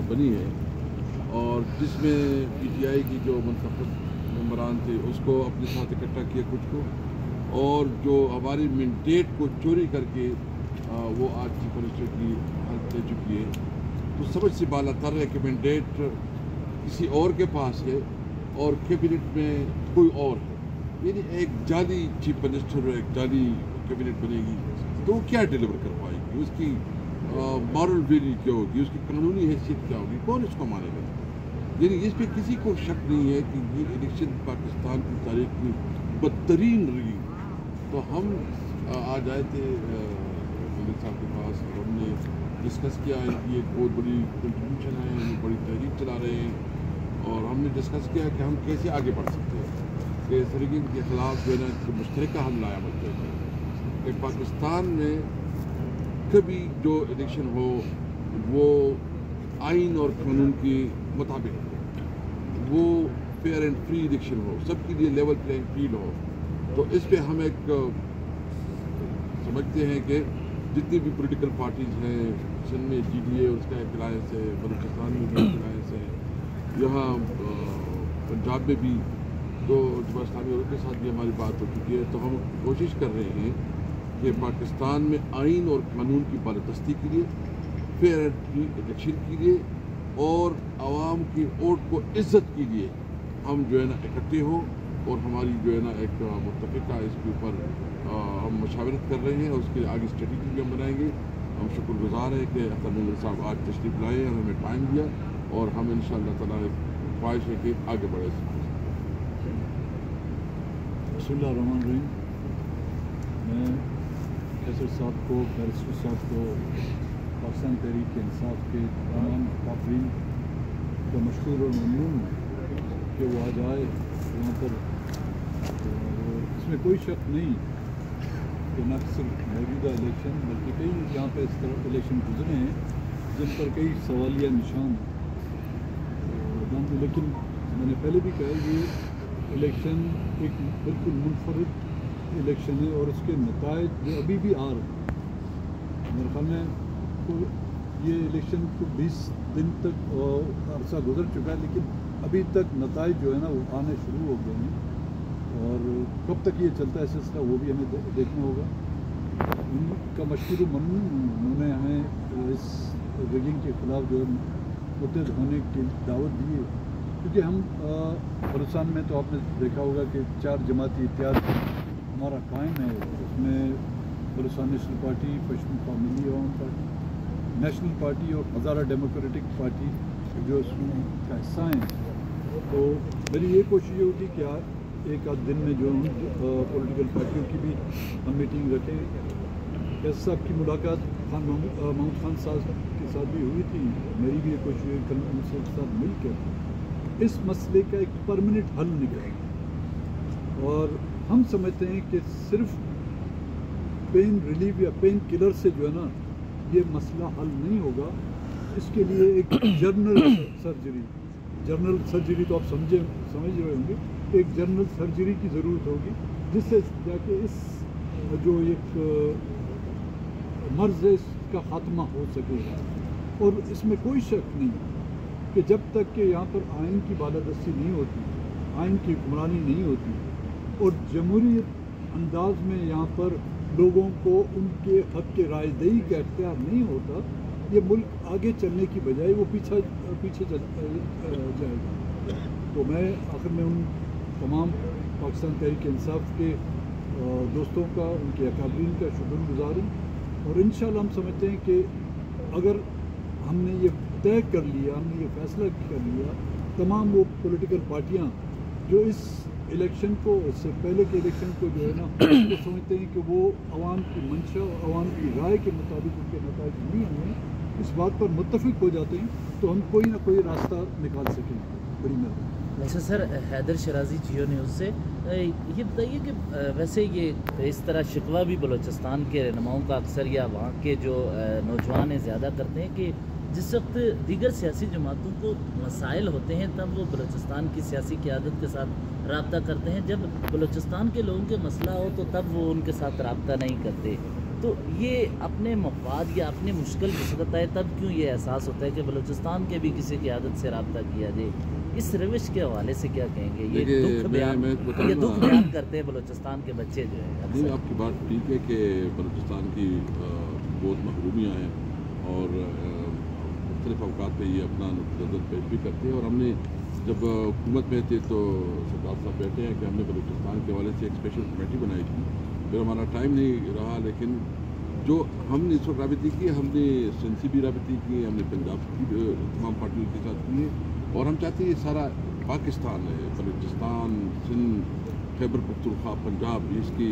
बनी है और जिसमें PTI की जो मुंतखब मेंबरान थे उसको अपने साथ इकट्ठा किया कुछ को, और जो हमारी मैंडेट को चोरी करके वो आज चीफ मिनिस्टर की हालत ले चुकी है। तो समझ से बाला तर है कि मैंडेट किसी और के पास है और कैबिनेट में कोई और है, यानी एक जाली चीफ मिनिस्टर और एक जाली कैबिनेट बनेगी तो वो क्या डिलीवर कर पाएगी, उसकी मॉरल वैल्यू क्या होगी, उसकी कानूनी हैसियत क्या होगी, कौन इसको मानेगा। यानी इस पर किसी को शक नहीं है कि ये इलेक्शन पाकिस्तान की तारीख की बदतरीन रही। तो हम आज आए थे मंगल साहब के पास और हमने डिस्कस किया है कि एक बहुत बड़ी कंट्रीब्यूशन है, हम बड़ी तहरीक चला रहे हैं और हमने डिस्कस किया कि हम कैसे आगे बढ़ सकते हैं कि रिगिंग के ख़िलाफ़ जो है ना मुश्तरका हम लाया बनते हैं कि पाकिस्तान में कभी जो इलेक्शन हो वो आइन और कानून के मुताबिक हो, वो फेयर एंड फ्री इलेक्शन हो, सबके लिए लेवल प्लेइंग फील्ड हो। तो इस पे हम एक समझते हैं कि जितनी भी पॉलिटिकल पार्टीज़ हैं, सिंध में GDA और उसका एक अलायंस है, बलूचिस्तान में भी एक अलायंस है, यहाँ पंजाब में भी तो जमात इस्लामी और के साथ भी हमारी बात हो चुकी है। तो हम कोशिश कर रहे हैं कि पाकिस्तान में आइन और कानून की बालादस्ती के लिए, फेयर एंड फ्री इलेक्शन के लिए और आवाम की वोट को इज्जत के लिए हम जो है ना इकट्ठे हों और हमारी जो है ना एक मुत्तफ़िका इसके ऊपर हम मशावरत कर रहे हैं और उसके आगे स्ट्रेटजी भी हम बनाएंगे। हम शुक्रगुजार हैं कि अख्तर मंगल साहब आज तशरीफ़ लाए और हमें टाइम दिया और हम इंशाअल्लाह ताला ख्वाहिश है कि आगे बढ़े। बिस्मिल्लाहिर्रहमानिर्रहीम। मैं कैसर साहब को, बैरिस्टर साहब को, पाकिस्तान तहरीक इंसाफ के तमाम काफरीन का मशहूर और ममनून कि वो आज आए यहाँ पर। इसमें कोई शक नहीं कि न सिर्फ मौजूदा इलेक्शन बल्कि कई यहाँ पर इस तरह इलेक्शन गुजरे हैं जिन पर कई सवालिया निशान हैं। लेकिन मैंने पहले भी कहा ये इलेक्शन एक बिल्कुल मुनफरिद इलेक्शन है और उसके नताइज जो अभी भी आ रहे हैं। मेरे ख्याल में तो ये इलेक्शन को 20 दिन तक अरसा गुजर चुका है लेकिन अभी तक नताइज जो है ना वो आने शुरू हो गए हैं और कब तक ये चलता है सिलसिला वो भी हमें देखना होगा। उनका मशहूर ममनून उन्होंने हमें इस रिगिंग के ख़िलाफ़ जो है मुत्तहद होने की दावत दी है, क्योंकि हम बलूचिस्तान में तो आपने देखा होगा कि 4 जमाती इत्तेहाद हमारा कायम है। उसमें बलूचिस्तान नेशनल पार्टी, पश्चिमी मिली अवाम पार्टी, नेशनल पार्टी और हज़ारा डेमोक्रेटिक पार्टी जो इसमें का हिस्सा हैं। तो मेरी ये कोशिश होगी कि एक आध दिन में जो पॉलिटिकल पार्टियों की भी हम मीटिंग रखें। कैसर साहब की मुलाकात महमूद खान साहब के साथ भी हुई थी, मेरी भी ये कोशिश हुई कल उनसे साथ मिलकर इस मसले का एक परमानेंट हल निकालें। और हम समझते हैं कि सिर्फ पेन रिलीफ या पेन किलर से जो है ना ये मसला हल नहीं होगा। इसके लिए एक जर्नल सर्जरी तो आप समझ रहे होंगे, एक जर्नल सर्जरी की ज़रूरत होगी जिससे जाके इस जो एक मर्ज़ है इसका ख़ात्मा हो सकेगा। और इसमें कोई शक नहीं कि जब तक कि यहाँ पर आइन की बालादस्ती नहीं होती, आइन की हुक्मरानी नहीं होती और जमहूरियत अंदाज में यहाँ पर लोगों को उनके हक़ के राय दही का इख्तियार नहीं होता, ये मुल्क आगे चलने की बजाय वो पीछे चल जाएगा। तो मैं आखिर में उन तमाम पाकिस्तान तहरीक इंसाफ के दोस्तों का, उनके अकाबरीन का शुक्रगुज़ार हूँ और इंशाअल्लाह हम समझते हैं कि अगर हमने ये तय कर लिया, हमने ये फैसला कर लिया, तमाम वो पॉलिटिकल पार्टियाँ जो इस इलेक्शन को, इससे पहले के इलेक्शन को जो है ना वो समझते हैं कि वो आवाम की मंशा और आवाम की राय के मुताबिक उनके नताइज नहीं होंगे, इस बात पर मुत्तफिक हो जाते हैं तो हम कोई ना कोई रास्ता निकाल सकेंगे। बड़ी मेहरबानी। अच्छा सर, हैदर शराजी जियो न्यूज़ से ये बताइए कि वैसे ये इस तरह शिकवा भी बलूचिस्तान के रहनुमाओं का अक्सर या वहाँ के जो नौजवान हैं ज़्यादा करते हैं कि जिस वक्त दीगर सियासी जमातों को मसाइल होते हैं तब वो बलूचिस्तान की सियासी क़यादत के साथ रब्ता करते हैं, जब बलूचिस्तान के लोगों के मसला हो तो तब वो उनके साथ रब्ता नहीं करते। तो تو یہ اپنے مفاد یا اپنے مشکل وقت آئے تب کیوں یہ احساس ہوتا ہے کہ بلوچستان کے بھی کسی قیادت سے رابطہ کیا جائے؟ اس روش کے حوالے سے کیا کہیں گے؟ یہ دکھ بیان کرتے ہیں بلوچستان کے بچے جو ہیں. نہیں، آپ کی بات ٹھیک ہے کہ بلوچستان کی بہت محرومیاں ہیں اور مختلف اوقات پہ یہ اپنا نظر پیش بھی کرتے ہیں. اور ہم نے جب حکومت میں تھے تو سردار صاحب کہتے ہیں کہ ہم نے بلوچستان کے حوالے سے ایک اسپیشل کمیٹی بنائی تھی. پھر ہمارا ٹائم نہیں رہا، لیکن جو ہم نے اس وقت رابطے کی، ہم نے سنسی بھی رابطے کی، ہم نے پنجاب کی تمام پارٹیوں کے ساتھ کی ہے. اور ہم چاہتے ہیں یہ سارا پاکستان ہے، بلوچستان، سندھ، خیبر پختونخوا، پنجاب، اس کی